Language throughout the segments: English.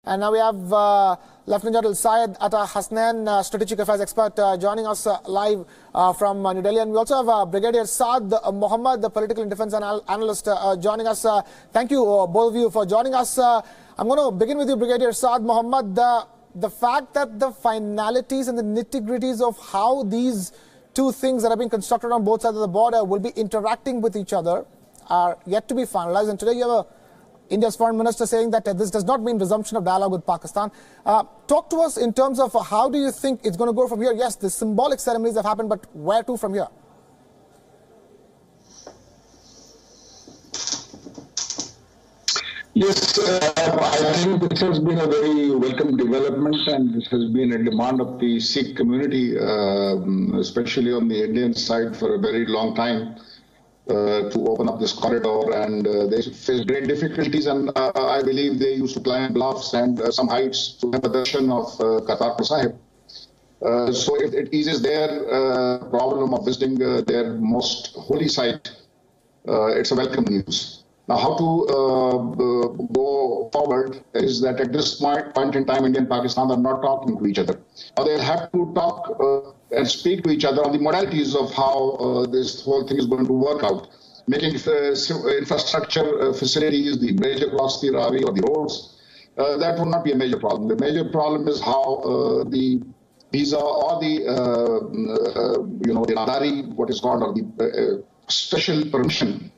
And now we have Lieutenant General Syed Atta Hasnain, Strategic Affairs Expert, joining us live from New Delhi. And we also have Brigadier Saad Mohammed, the Political and Defence Analyst, joining us. Thank you, both of you, for joining us. I'm going to begin with you, Brigadier Saad Mohammed. The fact that the finalities and the nitty-gritties of how these two things that are being constructed on both sides of the border will be interacting with each other are yet to be finalized. And today you have India's Foreign Minister saying that this does not mean resumption of dialogue with Pakistan. Talk to us in terms of how do you think it's going to go from here? Yes, the symbolic ceremonies have happened, but where to from here? Yes, I think this has been a very welcome development, and this has been a demand of the Sikh community, especially on the Indian side, for a very long time, to open up this corridor. And they face great difficulties, and I believe they used to climb bluffs and some heights to have a darshan of Kartarpur Sahib. So it eases their problem of visiting their most holy site. It's a welcome news. Now, how to go forward is that at this point in time, India and Pakistan are not talking to each other. Now, they'll have to talk and speak to each other on the modalities of how this whole thing is going to work out. Making infrastructure facilities, the bridge across the Ravi or the roads, that will not be a major problem. The major problem is how the visa or the, the Nadari, what is called, or the special permission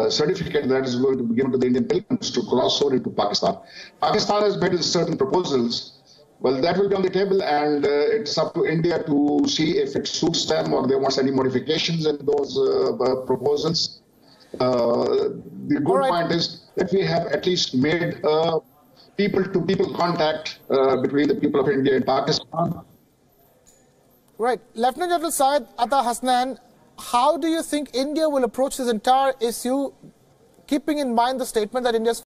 certificate that is going to be given to the Indian pilgrims to cross over into Pakistan. Pakistan has made certain proposals. Well, that will be on the table, and it's up to India to see if it suits them or they want any modifications in those proposals. The good point is that we have at least made people-to-people contact between the people of India and Pakistan. Right. Lieutenant General Syed Atta Hasnain, how do you think India will approach this entire issue, keeping in mind the statement that India's...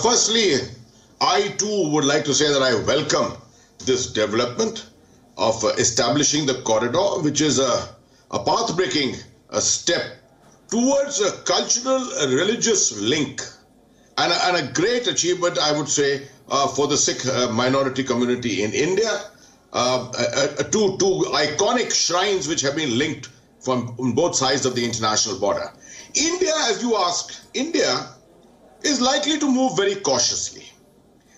Firstly, I too would like to say that I welcome this development of establishing the corridor, which is a path-breaking step towards a cultural, religious link, and a great achievement, I would say, for the Sikh minority community in India. Two iconic shrines which have been linked from both sides of the international border. India, as you asked, India is likely to move very cautiously.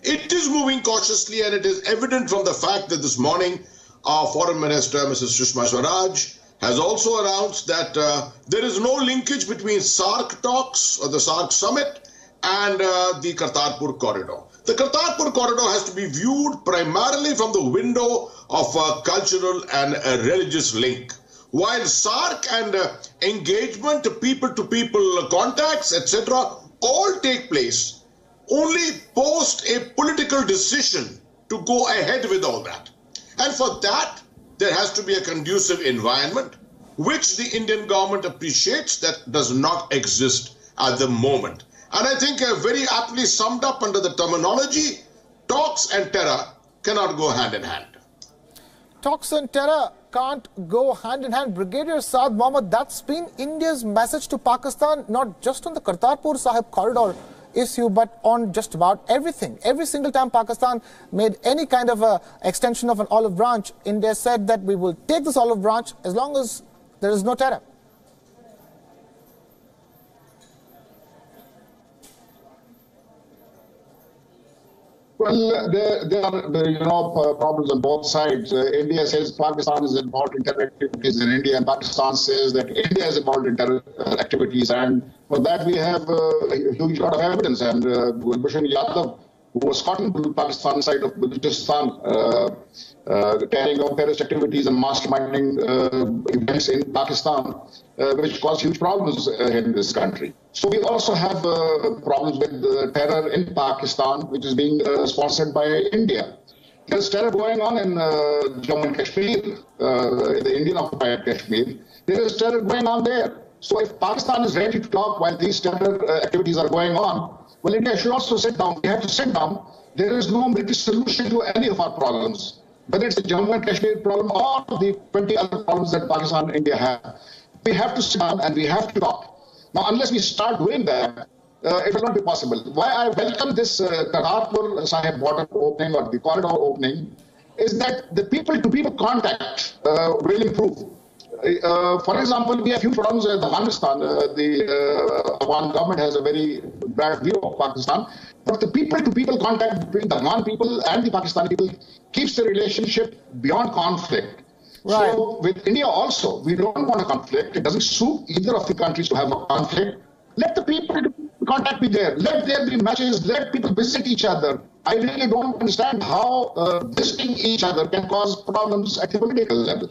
It is moving cautiously, and it is evident from the fact that this morning our Foreign Minister, Mrs. Sushma Swaraj, has also announced that there is no linkage between SAARC talks or the SAARC summit and the Kartarpur Corridor. The Kartarpur Corridor has to be viewed primarily from the window of a cultural and a religious link. While SAARC and engagement, people-to-people contacts, etc., all take place only post a political decision to go ahead with all that. And for that, there has to be a conducive environment, which the Indian government appreciates that does not exist at the moment. And I think very aptly summed up under the terminology, talks and terror cannot go hand in hand. Talks and terror can't go hand in hand. Brigadier Saad Mohammed, that's been India's message to Pakistan, not just on the Kartarpur Sahib corridor issue, but on just about everything. Every single time Pakistan made any kind of a extension of an olive branch, India said that we will take this olive branch as long as there is no terror. Well, there are problems on both sides. India says Pakistan is involved in terror activities in India, and Pakistan says that India is involved in terror activities. And for that, we have a huge lot of evidence. And Gulbhushan Yadav, who was caught on the Pakistan side of Balochistan, carrying out terrorist activities and masterminding events in Pakistan, which caused huge problems in this country. So we also have problems with terror in Pakistan, which is being sponsored by India. There's terror going on in Jammu and Kashmir, the Indian-occupied Kashmir. There is terror going on there. So if Pakistan is ready to talk while these terror activities are going on, well, India should also sit down. We have to sit down. There is no military solution to any of our problems, whether it's the Jammu and Kashmir problem or the 20 other problems that Pakistan and India have. We have to sit down and we have to talk. Now, unless we start doing that, it will not be possible. Why I welcome this Kartarpur Sahib border opening or the corridor opening is that the people-to-people contact will improve. For example, we have huge problems with Afghanistan. The Afghan government has a very bad view of Pakistan. But the people-to-people contact between the Afghan people and the Pakistani people keeps the relationship beyond conflict. Right. So with India also, we don't want a conflict. It doesn't suit either of the countries to have a conflict. Let the people contact be there. Let there be matches. Let people visit each other. I really don't understand how visiting each other can cause problems at the political level.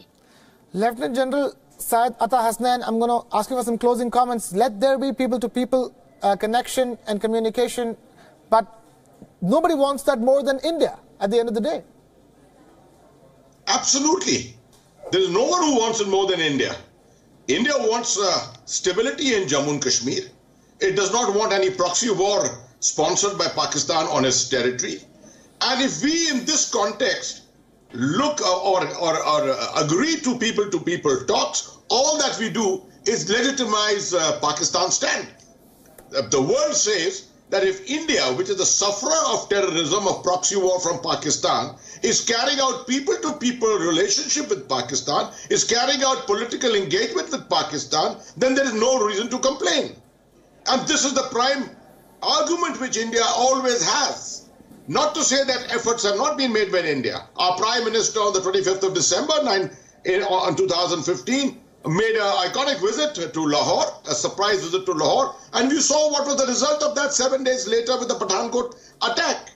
Lieutenant General Syed Atta Hasnain, I'm going to ask you for some closing comments. Let there be people-to-people connection and communication, but nobody wants that more than India at the end of the day. Absolutely. There is no one who wants it more than India. India wants stability in Jammu and Kashmir. It does not want any proxy war sponsored by Pakistan on its territory. And if we in this context look or agree to people talks, all that we do is legitimize Pakistan's stand. The world says that if India, which is the sufferer of terrorism, of proxy war from Pakistan, is carrying out people-to-people relationship with Pakistan, is carrying out political engagement with Pakistan, then there is no reason to complain. And this is the prime argument which India always has. Not to say that efforts have not been made by India. Our Prime Minister on the 25th of December in 2015 made an iconic visit to Lahore, a surprise visit to Lahore, and we saw what was the result of that 7 days later with the Pathankot attack.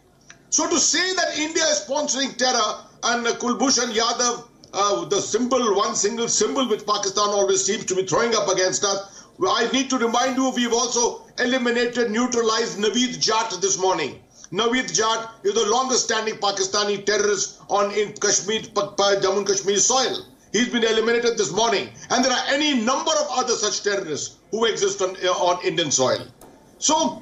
So to say that India is sponsoring terror and Kulbhushan Yadav, the symbol, one single symbol which Pakistan always seems to be throwing up against us, I need to remind you we've also eliminated, neutralized Naveed Jat this morning. Naveed Jat is the longest standing Pakistani terrorist in Kashmir, Jammu and Kashmir soil. He's been eliminated this morning. And there are any number of other such terrorists who exist on Indian soil. So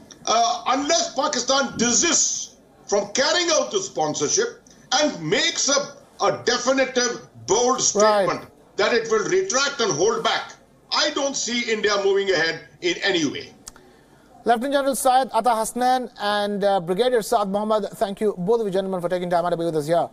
unless Pakistan desists from carrying out the sponsorship and makes a definitive, bold statement that it will retract and hold back, I don't see India moving ahead in any way. Lieutenant General Syed Atta Hasnain and Brigadier Saad Mohammed, thank you, both of you gentlemen, for taking time out to be with us here.